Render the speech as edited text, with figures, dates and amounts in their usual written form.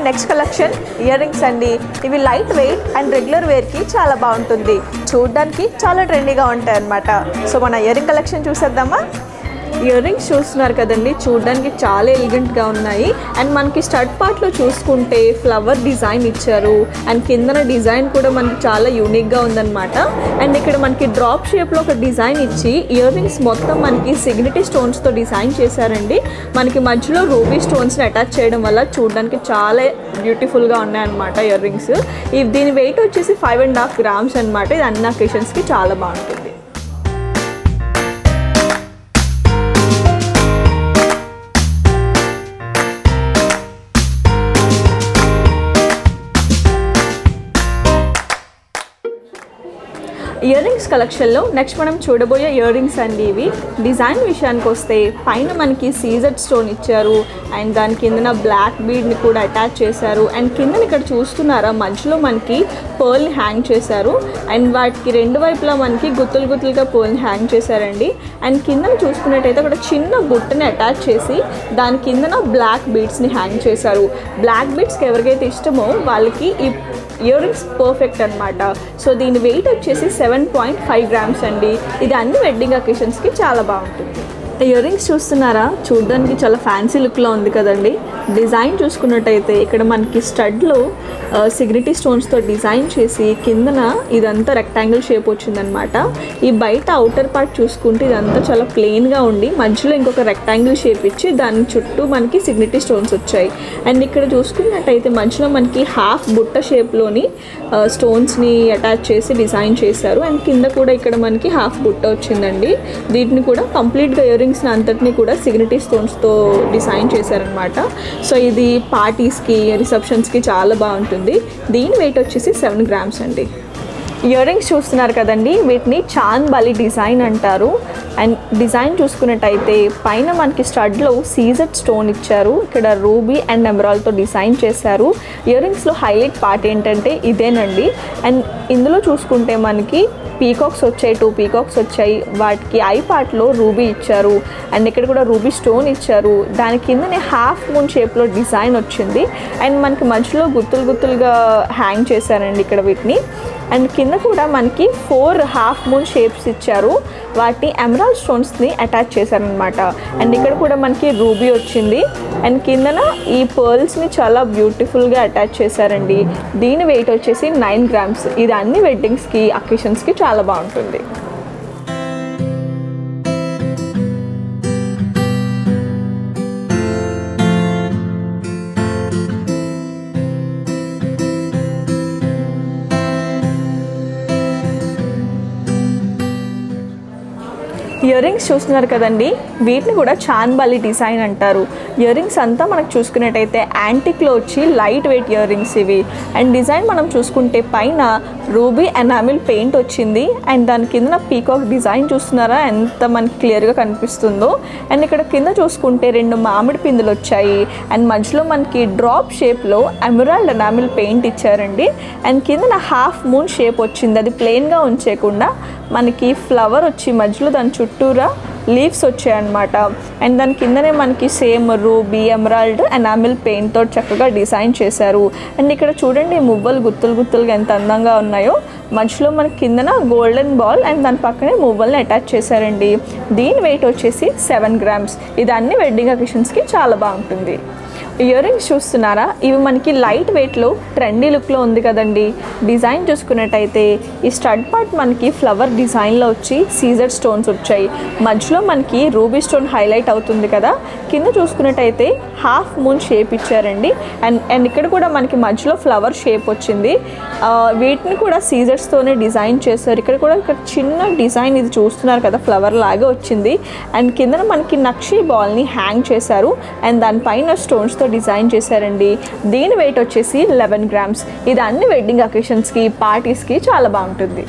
Next collection ear rings అండి. ఇవి light weight and regular వేర్కి చాలా బాగుంటుంది. చూడడానికి చాలా ట్రెండీగా ఉంటాయి అన్నమాట. సో మన ఇయర్ రింగ్ కలెక్షన్ చూసేద్దామా. ఇయర్ రింగ్స్ చూస్తున్నారు కదండి, చూడడానికి చాలా ఎలిగెంట్గా ఉన్నాయి. అండ్ మనకి స్టడ్ పార్ట్లో చూసుకుంటే ఫ్లవర్ డిజైన్ ఇచ్చారు. అండ్ కిందన డిజైన్ కూడా మనకి చాలా యూనిక్గా ఉందన్నమాట. అండ్ ఇక్కడ మనకి డ్రాప్ షేప్లో ఒక డిజైన్ ఇచ్చి ఇయర్ రింగ్స్ మొత్తం మనకి సిగ్నిటీ స్టోన్స్తో డిజైన్ చేశారండి. మనకి మధ్యలో రూబీ స్టోన్స్ని అటాచ్ చేయడం వల్ల చూడడానికి చాలా బ్యూటిఫుల్గా ఉన్నాయన్నమాట ఇయర్ రింగ్స్. దీని వెయిట్ వచ్చేసి 5.5 grams అనమాట. ఇది అన్ని అకేషన్స్కి చాలా బాగుంటుంది. ఇయర్ రింగ్స్ కలెక్షన్లో నెక్స్ట్ మనం చూడబోయే ఇయర్ రింగ్స్ అండి. ఇవి డిజైన్ విషయానికి వస్తే పైన మనకి సీజెడ్ స్టోన్ ఇచ్చారు. అండ్ దాని కిందన బ్లాక్ బీడ్ని కూడా అటాచ్ చేశారు. అండ్ కిందన ఇక్కడ చూస్తున్నారా మధ్యలో మనకి పర్ల్ని హ్యాంగ్ చేశారు. అండ్ వాటికి రెండు వైపులా మనకి గుత్తులుగా పర్ల్ని హ్యాంగ్ చేశారండి. అండ్ కిందన చూసుకున్నట్టయితే అక్కడ చిన్న బుట్టని అటాచ్ చేసి దాని కిందన బ్లాక్ బీడ్స్ని హ్యాంగ్ చేశారు. బ్లాక్ బీడ్స్కి ఎవరికైతే ఇష్టమో వాళ్ళకి ఈ ఇయర్ రింగ్స్ పర్ఫెక్ట్ అనమాట. సో దీని వెయిట్ వచ్చేసి 7.5 grams అండి. ఇది అన్ని వెడ్డింగ్ అకేషన్స్కి చాలా బాగుంటుంది. ఇయర్ రింగ్స్ చూస్తున్నారా, చూడడానికి చాలా ఫ్యాన్సీ లుక్లో ఉంది కదండి. డిజైన్ చూసుకున్నట్టయితే ఇక్కడ మనకి స్టడ్లో సిగ్నిటీ స్టోన్స్తో డిజైన్ చేసి కిందన ఇదంతా రెక్టాంగిల్ షేప్ వచ్చిందనమాట. ఈ బయట అవుటర్ పార్ట్ చూసుకుంటే ఇదంతా చాలా ప్లెయిన్గా ఉండి మధ్యలో ఇంకొక రెక్టాంగిల్ షేప్ ఇచ్చి దాని చుట్టూ మనకి సిగ్నిటీ స్టోన్స్ వచ్చాయి. అండ్ ఇక్కడ చూసుకున్నట్టయితే మధ్యలో మనకి హాఫ్ బుట్ట షేప్లోని స్టోన్స్ని అటాచ్ చేసి డిజైన్ చేశారు. అండ్ కింద కూడా ఇక్కడ మనకి హాఫ్ బుట్ట వచ్చిందండి. వీటిని కూడా కంప్లీట్గా ఇయర్ రింగ్స్ని అంతటినీ కూడా సిగ్నిటీ స్టోన్స్తో డిజైన్ చేశారనమాట. సో ఇది పార్టీస్కి రిసెప్షన్స్కి చాలా బాగుంటుంది. దీని వెయిట్ వచ్చేసి 7 grams అండి. ఇయర్ రింగ్స్ చూస్తున్నారు కదండి, వీటిని చాంద్ బాలి డిజైన్ అంటారు. అండ్ డిజైన్ చూసుకున్నట్టయితే పైన మనకి స్టడ్లో సీజెడ్ స్టోన్ ఇచ్చారు. ఇక్కడ రూబీ అండ్ ఎమరాల్డ్తో డిజైన్ చేశారు. ఇయర్ రింగ్స్లో హైలైట్ పార్ట్ ఏంటంటే ఇదేనండి. అండ్ ఇందులో చూసుకుంటే మనకి పీకాక్స్ వచ్చాయి, 2 peacocks వచ్చాయి. వాటికి ఐ పార్ట్లో రూబీ ఇచ్చారు. అండ్ ఇక్కడ కూడా రూబీ స్టోన్ ఇచ్చారు. దాని కిందనే హాఫ్ మూన్ షేప్లో డిజైన్ వచ్చింది. అండ్ మనకి మధ్యలో గుత్తులుగా హ్యాంగ్ చేశారండి ఇక్కడ వీటిని. అండ్ కింద కూడా మనకి 4 హాఫ్ మూన్ షేప్స్ ఇచ్చారు. వాటిని ఎమరాల్డ్ స్టోన్స్ని అటాచ్ చేశారనమాట. అండ్ ఇక్కడ కూడా మనకి రూబీ వచ్చింది. అండ్ కిందన ఈ పర్ల్స్ని చాలా బ్యూటిఫుల్గా అటాచ్ చేశారండి. దీని వెయిట్ వచ్చేసి 9 grams. ఇది అన్ని వెడ్డింగ్స్కి అకేషన్స్కి చాలా బాగుంటుంది. ఇయర్ రింగ్స్ చూస్తున్నారు కదండి, వీటిని కూడా చాంద్ బాలి డిజైన్ అంటారు. ఇయర్ రింగ్స్ అంతా మనకు చూసుకున్నట్టయితే యాంటిక్లో వచ్చి లైట్ వెయిట్ ఇయర్ రింగ్స్ ఇవి. అండ్ డిజైన్ మనం చూసుకుంటే పైన రూబీ ఎనామిల్ పెయింట్ వచ్చింది. అండ్ దాని కింద పీకాక్ డిజైన్ చూస్తున్నారా ఎంత మనకి క్లియర్గా కనిపిస్తుందో. అండ్ ఇక్కడ కింద చూసుకుంటే 2 మామిడి పిందులు వచ్చాయి. అండ్ మధ్యలో మనకి డ్రాప్ షేప్లో ఎమరాల్డ్ ఎనామిల్ పెయింట్ ఇచ్చారండి. అండ్ కింద హాఫ్ మూన్ షేప్ వచ్చింది. అది ప్లెయిన్గా ఉంచేయకుండా మనకి ఫ్లవర్ వచ్చి మధ్యలో దాని చుట్టూరా లీవ్స్ వచ్చాయన్నమాట. అండ్ దాని కిందనే మనకి సేమ్ రూబీ ఎమరాల్డ్ ఎనామిల్ పెయింట్తో చక్కగా డిజైన్ చేశారు. అండ్ ఇక్కడ చూడండి మువ్వలు గుత్తులుగా ఎంత అందంగా ఉన్నాయో. మధ్యలో మనకి కిందన గోల్డెన్ బాల్ అండ్ దాని పక్కనే మువ్వల్ని అటాచ్ చేశారండి. దీని వెయిట్ వచ్చేసి 7 grams. ఇది అన్ని వెడ్డింగ్ అకేషన్స్కి చాలా బాగుంటుంది. ఇయర్ రింగ్స్ చూస్తున్నారా, ఇవి మనకి లైట్ వెయిట్లో ట్రెండీ లుక్లో ఉంది కదండి. డిజైన్ చూసుకున్నట్టయితే ఈ స్టడ్ పార్ట్ మనకి ఫ్లవర్ డిజైన్లో వచ్చి సీజర్ స్టోన్స్ వచ్చాయి. మధ్యలో మనకి రూబీ స్టోన్ హైలైట్ అవుతుంది కదా. కింద చూసుకున్నట్టయితే హాఫ్ మూన్ షేప్ ఇచ్చారండి. అండ్ ఇక్కడ కూడా మనకి మధ్యలో ఫ్లవర్ షేప్ వచ్చింది. వీటిని కూడా సీజర్స్తోనే డిజైన్ చేస్తారు. ఇక్కడ చిన్న డిజైన్ ఇది చూస్తున్నారు కదా, ఫ్లవర్ లాగా వచ్చింది. అండ్ కింద మనకి నక్షీ బాల్ని హ్యాంగ్ చేశారు. అండ్ దానిపైన స్టోన్స్తో డిజైన్ చేశారండి. దీని వెయిట్ వచ్చేసి 11 grams. ఇది అన్ని వెడ్డింగ్ అకేషన్స్కి పార్టీస్కి చాలా బాగుంటుంది.